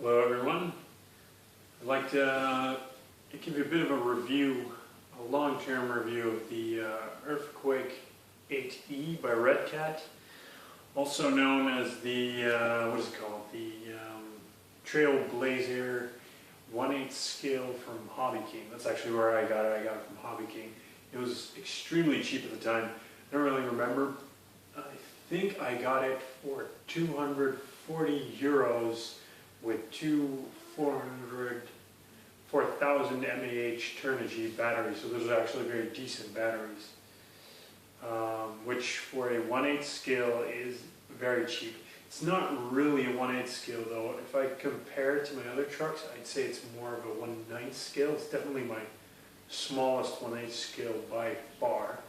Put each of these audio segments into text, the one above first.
Hello everyone. I'd like to give you a bit of a review, a long-term review of the Earthquake 8E by Redcat, also known as the, what is it called? The Trailblazer 1/8 scale from Hobbyking. That's actually where I got it. I got it from Hobbyking. It was extremely cheap at the time. I don't really remember. I think I got it for 240 euros with two 4000 mAh Turnigy batteries. So those are actually very decent batteries, which for a 1/8 scale is very cheap. It's not really a 1/8 scale though. If I compare it to my other trucks, I'd say it's more of a 1/9 scale. It's definitely my smallest 1/8 scale by far.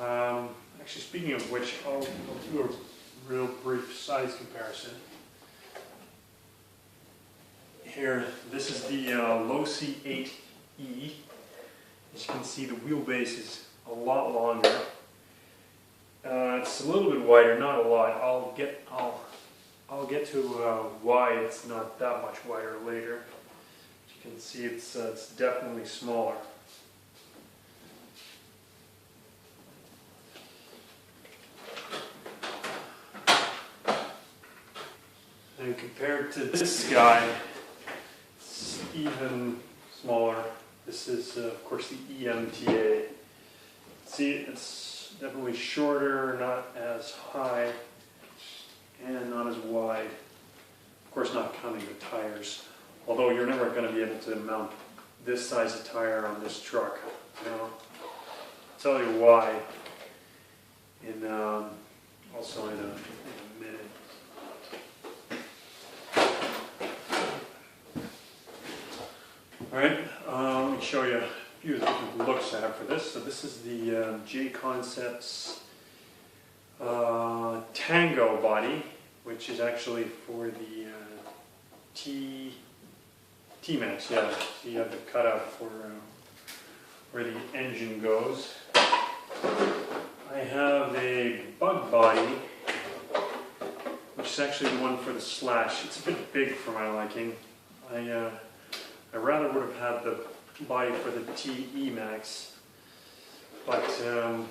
Actually, speaking of which, I'll do a real brief size comparison. Here, this is the Losi 8E. As you can see, the wheelbase is a lot longer. It's a little bit wider, not a lot. I'll get to why it's not that much wider later. As you can see, it's definitely smaller. And compared to this guy, it's even smaller. This is, of course, the EMTA. See, it's definitely shorter, not as high, and not as wide. Of course, not counting the tires. Although you're never going to be able to mount this size of tire on this truck. I'll tell you why also in a minute. Alright, let me show you a few of the different looks I have for this. So this is the J Concepts Tango body, which is actually for the T-Max, yeah. So you have the cutout for where the engine goes. I have a Bug body, which is actually the one for the Slash. It's a bit big for my liking. I rather would have had the body for the T-Max, but it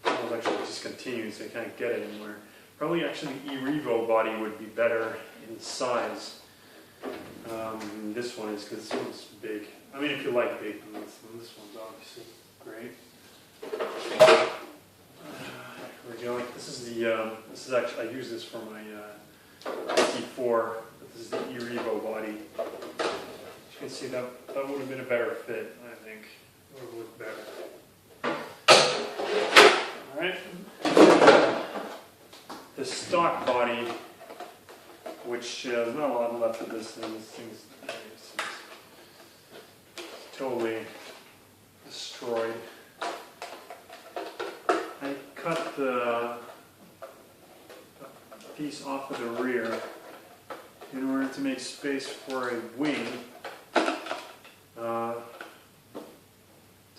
was actually discontinued, so I can't get it anywhere. Probably actually the E-Revo body would be better in size than this one is, because this one's big. I mean, if you like big, then this one's obviously great. Here we go. This is actually, I use this for my T4, but this is the E-Revo body. You can see that would have been a better fit, I think. It would have looked better. Alright. The stock body, which there's not a lot left of this thing. This thing's totally destroyed. I cut the piece off of the rear in order to make space for a wing.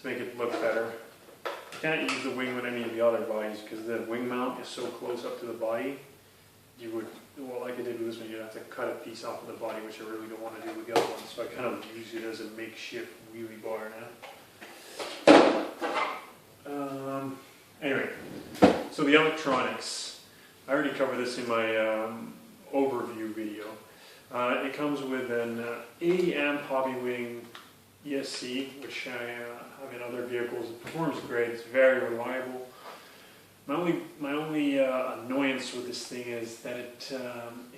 To make it look better. You can't use the wing with any of the other bodies because the wing mount is so close up to the body. You would, well, like I did with this one, you'd have to cut a piece off of the body, which I really don't want to do with the other one. So I kind of use it as a makeshift wheelie bar now. Anyway, so the electronics. I already covered this in my overview video. It comes with an 80 amp Hobbywing ESC, which I have in other vehicles. It performs great. It's very reliable. My only annoyance with this thing is that it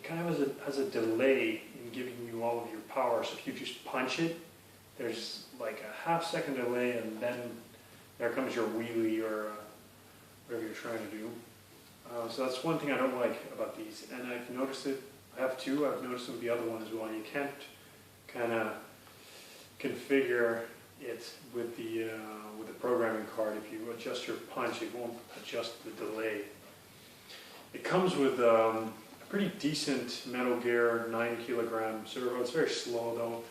kind of has a delay in giving you all of your power. So if you just punch it, there's like a half-second delay, and then there comes your wheelie or whatever you're trying to do. So that's one thing I don't like about these, and I've noticed it. I have two. I've noticed it with the other one as well. You can't kind of configure it with the programming card. If you adjust your punch, it won't adjust the delay. It comes with a pretty decent Metal Gear 9 kilogram servo. It's very slow though.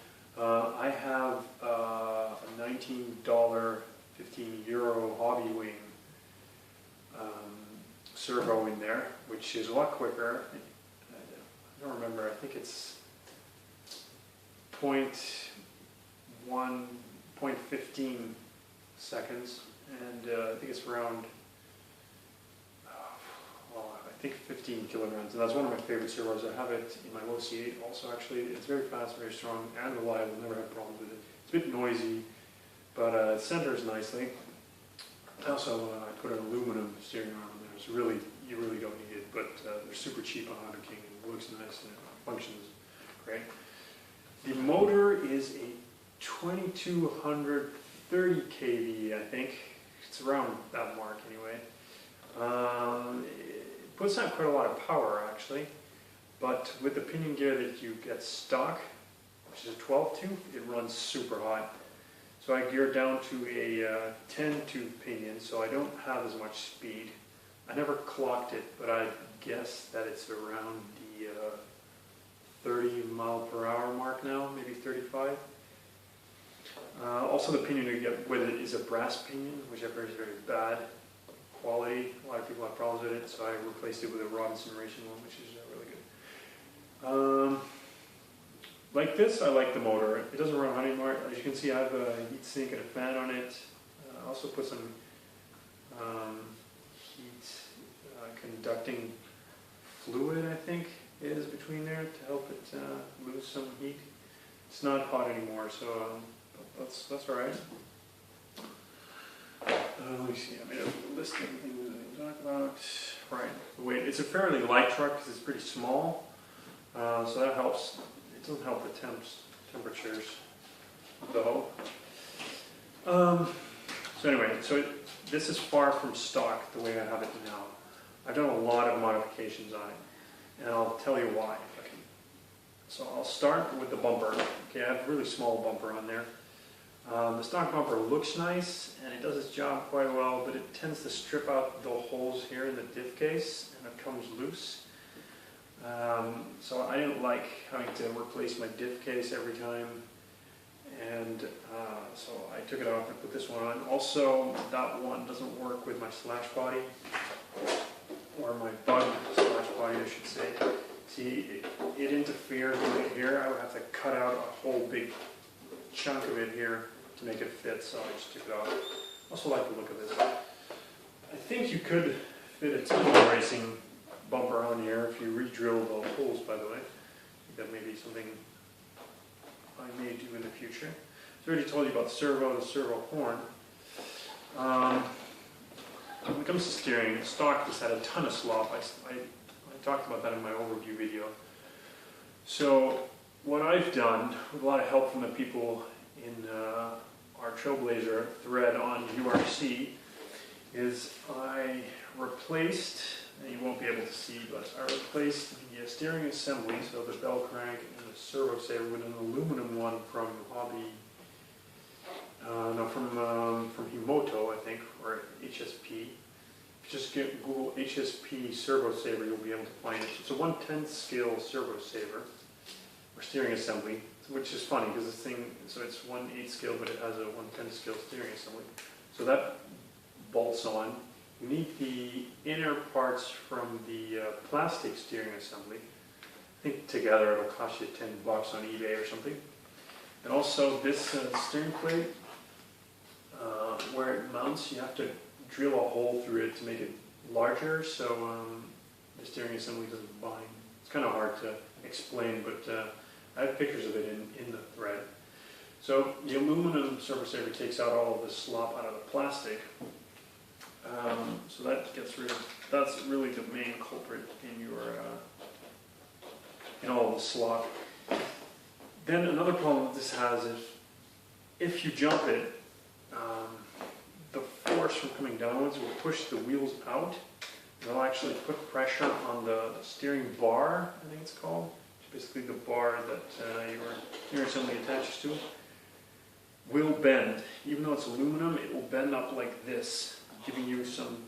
I have a $19, €15 Hobbywing servo in there, which is a lot quicker. I don't remember. I think it's 0.15 seconds, and I think it's around, well, I think 15 kilograms, and that's one of my favorite servos. I have it in my low C8 also, actually. It's very fast, very strong, and reliable. Never had problems with it. It's a bit noisy, but it centers nicely. Also, I put an aluminum steering arm on there. It's really, you really don't need it, but they're super cheap on Hobbyking, and it looks nice and it functions great. The motor is a 2230 kV, I think. It's around that mark anyway. It puts out quite a lot of power actually, but with the pinion gear that you get stock, which is a 12 tooth, it runs super hot. So I geared down to a 10 tooth pinion, so I don't have as much speed. I never clocked it, but I guess that it's around the 30 mile per hour mark now, maybe 35. Also, the pinion you get with it is a brass pinion, which I've heard is very bad quality. A lot of people have problems with it, so I replaced it with a rod incineration one, which is really good. Like this, I like the motor. It doesn't run hot anymore. As you can see, I have a heat sink and a fan on it. I also put some heat conducting fluid, I think, is between there to help it lose some heat. It's not hot anymore, so that's all right. Let me see. I made a list of things that I can talk about. Right. The weight. It's a fairly light truck because it's pretty small, so that helps. It doesn't help the temperatures, though. So anyway, this is far from stock the way I have it now. I've done a lot of modifications on it, and I'll tell you why. So I'll start with the bumper. Okay, I have a really small bumper on there. The stock bumper looks nice, and it does its job quite well, but it tends to strip out the holes here in the diff case, and it comes loose. So I didn't like having to replace my diff case every time, and so I took it off and put this one on. Also, that one doesn't work with my slash body, or my bug slash body, I should say. See, it interferes with it here. I would have to cut out a whole big chunk of it here to make it fit, so I just took it off. I also like the look of this. I think you could fit a tunnel racing bumper on here if you re-drill the holes, by the way. I think that may be something I may do in the future. So I already told you about the servo horn. When it comes to steering, stock just had a ton of slop. I talked about that in my overview video. So what I've done, with a lot of help from the people in our Trailblazer thread on URC, is I replaced, and you won't be able to see, but I replaced the steering assembly, so the bell crank and the servo saver, with an aluminum one from from Himoto, I think, or HSP. If you just Google HSP servo saver, you'll be able to find it. It's a 1/10 scale servo saver, or steering assembly, which is funny because this thing, so it's 1/8 scale, but it has a 1/10 scale steering assembly. So that bolts on. You need the inner parts from the plastic steering assembly. I think together it'll cost you $10 on eBay or something. And also this steering plate, where it mounts, you have to drill a hole through it to make it larger, so the steering assembly doesn't bind. It's kind of hard to explain, but I have pictures of it in the thread. So the aluminum servo saver takes out all of the slop out of the plastic. So that gets rid of, that's really the main culprit in your, in all of the slop. Then another problem that this has is, if you jump it, the force from coming downwards will push the wheels out. It'll actually put pressure on the steering bar, I think it's called. It's basically the bar that your steering assembly attaches to. Will bend. Even though it's aluminum, it will bend up like this, giving you some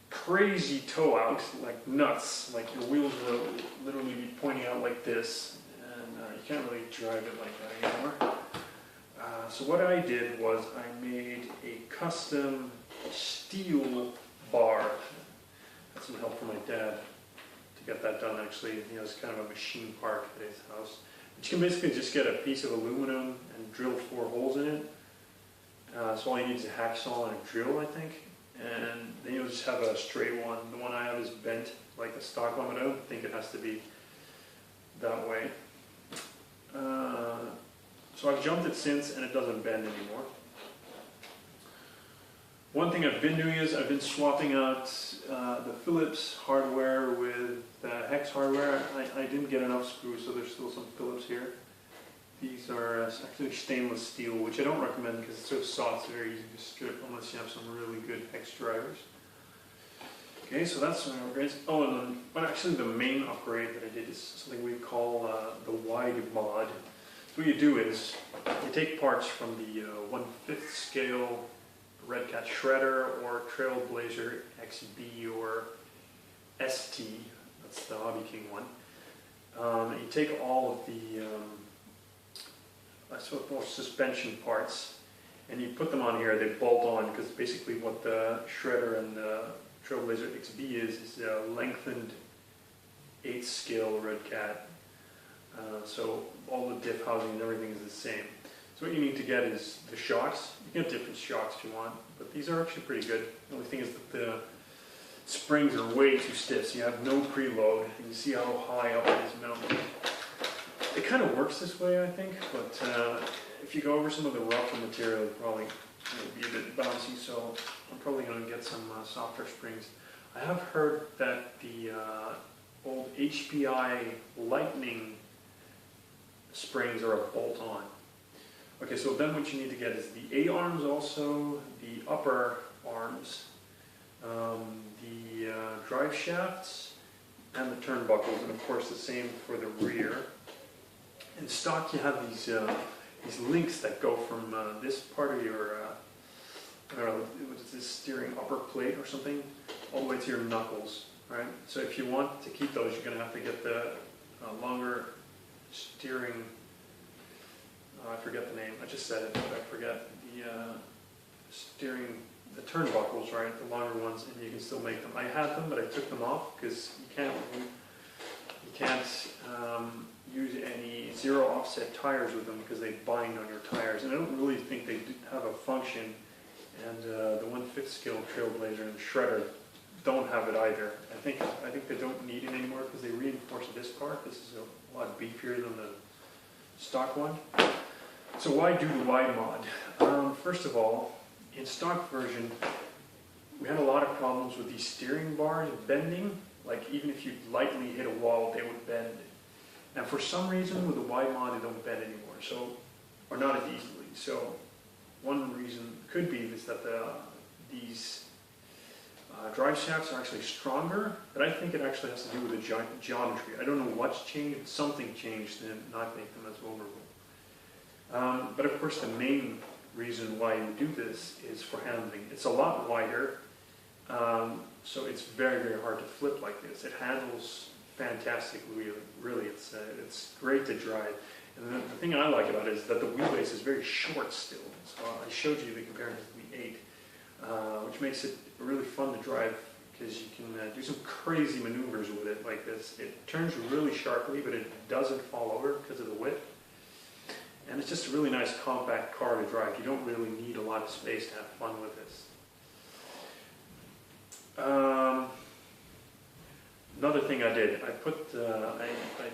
crazy toe out, like nuts. Like your wheels will literally be pointing out like this, and you can't really drive it like that anymore. So what I did was I made a custom steel bar. Got some help from my dad to get that done, actually. He has kind of a machine park at his house. you can basically just get a piece of aluminum and drill 4 holes in it. So all you need is a hacksaw and a drill, I think, and then you'll just have a straight one. The one I have is bent like the stock one, but I don't think it has to be that way. So I've jumped it since, and it doesn't bend anymore. One thing I've been doing is I've been swapping out the Phillips hardware with Hex hardware. I didn't get enough screws, so there's still some Phillips here. These are actually stainless steel, which I don't recommend because it's so soft, it's very easy to strip unless you have some really good Hex drivers. Okay, so that's some upgrades. Oh, and then, but actually the main upgrade that I did is something we call the wide mod. So what you do is you take parts from the 1/5 scale Redcat shredder or Trailblazer XB or ST, that's the Hobbyking one. And you take all of the sort of suspension parts and you put them on here. They bolt on because basically what the shredder and the Trailblazer XB is a lengthened 8th scale Redcat. So all the diff housing and everything is the same. So what you need to get is the shocks. You can get different shocks if you want, but these are actually pretty good. The only thing is that the springs are way too stiff, so you have no preload. And you see how high up it is mounted. It kind of works this way, I think, but if you go over some of the rougher material, it probably will be a bit bouncy, so I'm probably going to get some softer springs. I have heard that the old HPI Lightning springs are a bolt-on. Okay, so then what you need to get is the A-arms also, the upper arms, the drive shafts, and the turnbuckles, and of course the same for the rear. In stock you have these links that go from this part of your, I don't know, what is this, steering upper plate or something, all the way to your knuckles, right? So if you want to keep those, you're going to have to get the longer steering, I forget the name, I just said it, but I forget, the steering, the turnbuckles, right, the longer ones, and you can still make them. I had them, but I took them off because you can't use any zero offset tires with them because they bind on your tires, and I don't really think they have a function. And the 1/5 scale Trailblazer and Shredder don't have it either. I think they don't need it anymore because they reinforce this part. This is a lot beefier than the stock one. So why do the wide mod? First of all, in stock version, we had a lot of problems with these steering bars bending. Like even if you lightly hit a wall, they would bend. And for some reason, with the wide mod, they don't bend anymore, so, or not as easily. So one reason could be is that these drive shafts are actually stronger, but I think it actually has to do with the geometry. I don't know what's changed, but something changed to not make them as vulnerable. But of course, the main reason why you do this is for handling. It's a lot wider, so it's very, very hard to flip like this. It handles fantastically, really. It's great to drive. And the thing I like about it is that the wheelbase is very short still. So I showed you the comparison to the 8, which makes it really fun to drive because you can do some crazy maneuvers with it like this. It turns really sharply, but it doesn't fall over because of the width. And it's just a really nice compact car to drive. You don't really need a lot of space to have fun with this. Another thing I did, I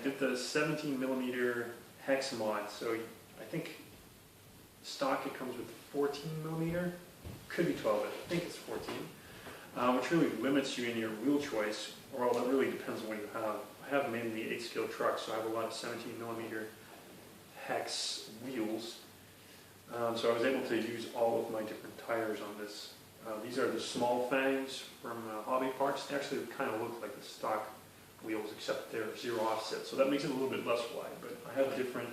did the 17mm Hex Mod. So I think stock it comes with 14mm, could be 12, I think it's 14, which really limits you in your wheel choice. Well, that really depends on what you have. I have mainly 8-scale trucks, so I have a lot of 17mm Hex wheels. So I was able to use all of my different tires on this. These are the small fangs from Hobby Parts. They actually kind of look like the stock wheels, except they're zero offset. So that makes it a little bit less wide. But I have different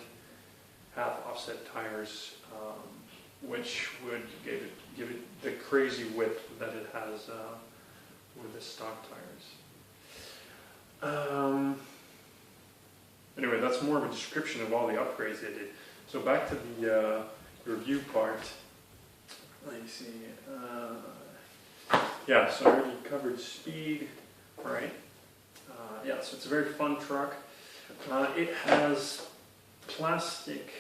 half offset tires, which would give it the crazy width that it has with the stock tires. Anyway, that's more of a description of all the upgrades they did. So back to the review part. Let me see. Yeah, so I already covered speed, right? Yeah, so it's a very fun truck. It has plastic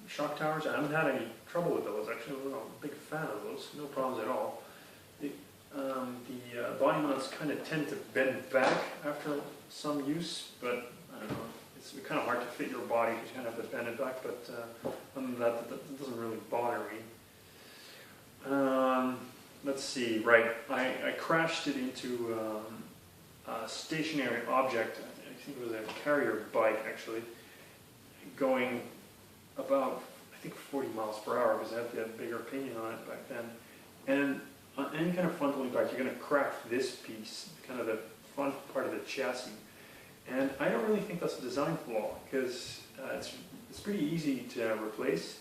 shock towers. I haven't had any trouble with those, actually. I'm a big fan of those, no problems at all. The body mounts kind of tend to bend back after some use, but I don't know, it's kind of hard to fit your body because you kind of have to bend it back, but other than that, that doesn't really bother me. Let's see, right, I crashed it into a stationary object. I think it was a carrier bike, actually, going about, I think, 40 miles per hour, because I had the bigger pinion on it back then. And on any kind of front-loading bike, you're going to crack this piece, kind of the front part of the chassis. And I don't really think that's a design flaw, because it's pretty easy to replace,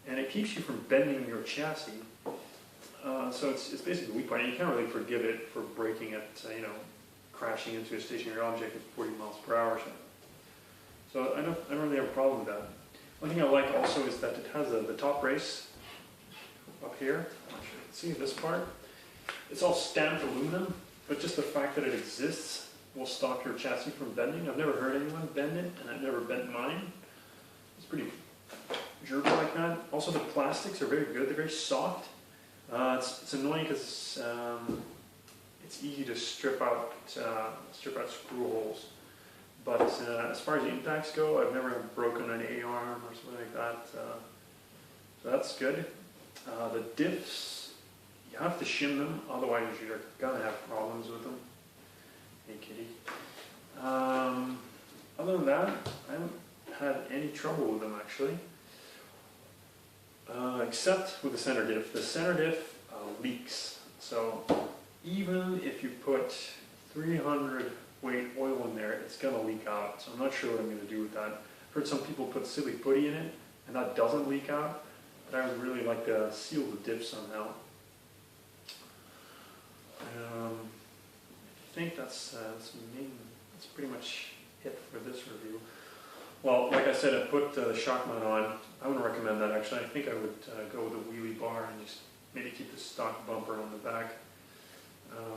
and it keeps you from bending your chassis. So it's basically a weak point, and you can't really forgive it for breaking at, crashing into a stationary object at 40 miles per hour. So I don't really have a problem with that. One thing I like also is that it has the top brace up here. I'm not sure you can see this part. It's all stamped aluminum, but just the fact that it exists will stop your chassis from bending. I've never heard anyone bend it, and I've never bent mine. It's pretty durable like that. Also, the plastics are very good. They're very soft. It's annoying because it's easy to strip out screw holes. But as far as the impacts go, I've never broken an A-arm or something like that. So that's good. The diffs, you have to shim them, otherwise you're gonna have problems with them. Hey kitty. Other than that, I haven't had any trouble with them actually. Except with the center diff. The center diff leaks. So even if you put 300 weight oil in there, it's going to leak out. So I'm not sure what I'm going to do with that. I've heard some people put silly putty in it, and that doesn't leak out. But I would really like to seal the diff somehow. I think that's pretty much it for this review. Well, like I said, I put the shock mount on. I wouldn't recommend that actually. I think I would go with a wheelie bar and just maybe keep the stock bumper on the back,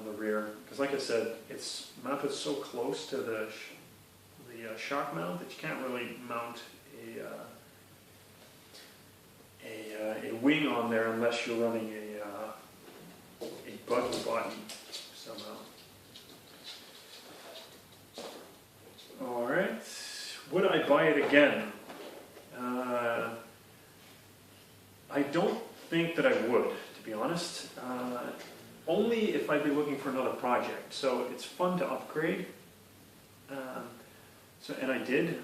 the rear. Because like I said, it's mounted so close to the shock mount that you can't really mount a wing on there unless you're running a buggy body somehow. All right. Would I buy it again? I don't think that I would, to be honest. Only if I'd be looking for another project. So it's fun to upgrade. And I did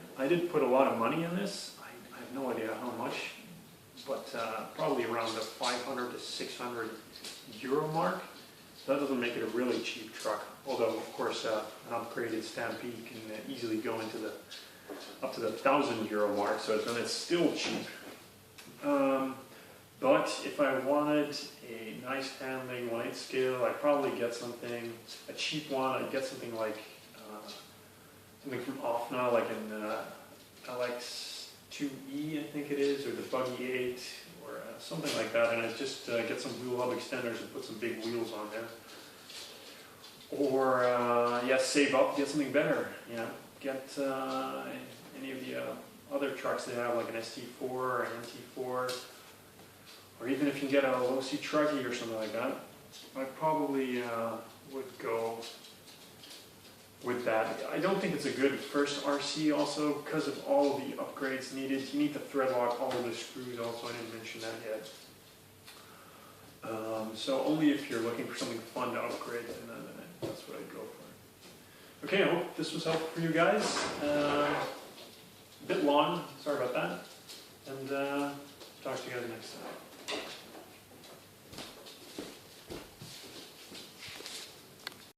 put a lot of money in this. I have no idea how much, but probably around the 500 to 600 euro mark. So that doesn't make it a really cheap truck. Although, of course, an upgraded Stampede can easily go into up to the 1,000 euro mark, so then it's still cheap. But if I wanted a nice handling 1/8 scale, I'd probably get something, a cheap one. I'd get something like something from OFNA, like an LX2E, I think it is, or the Buggy 8, or something like that. And I'd just get some wheel hub extenders and put some big wheels on there. Or save up, get something better. Get any of the other trucks they have, like an ST4 or an NT4, or even if you can get a low-C truggy or something like that, I probably would go with that. I don't think it's a good first RC also because of all of the upgrades needed. You need to thread lock all of the screws also, I didn't mention that yet. So only if you're looking for something fun to upgrade, then that's what I'd go for. Okay, I hope this was helpful for you guys. A bit long, sorry about that. And talk to you guys next time.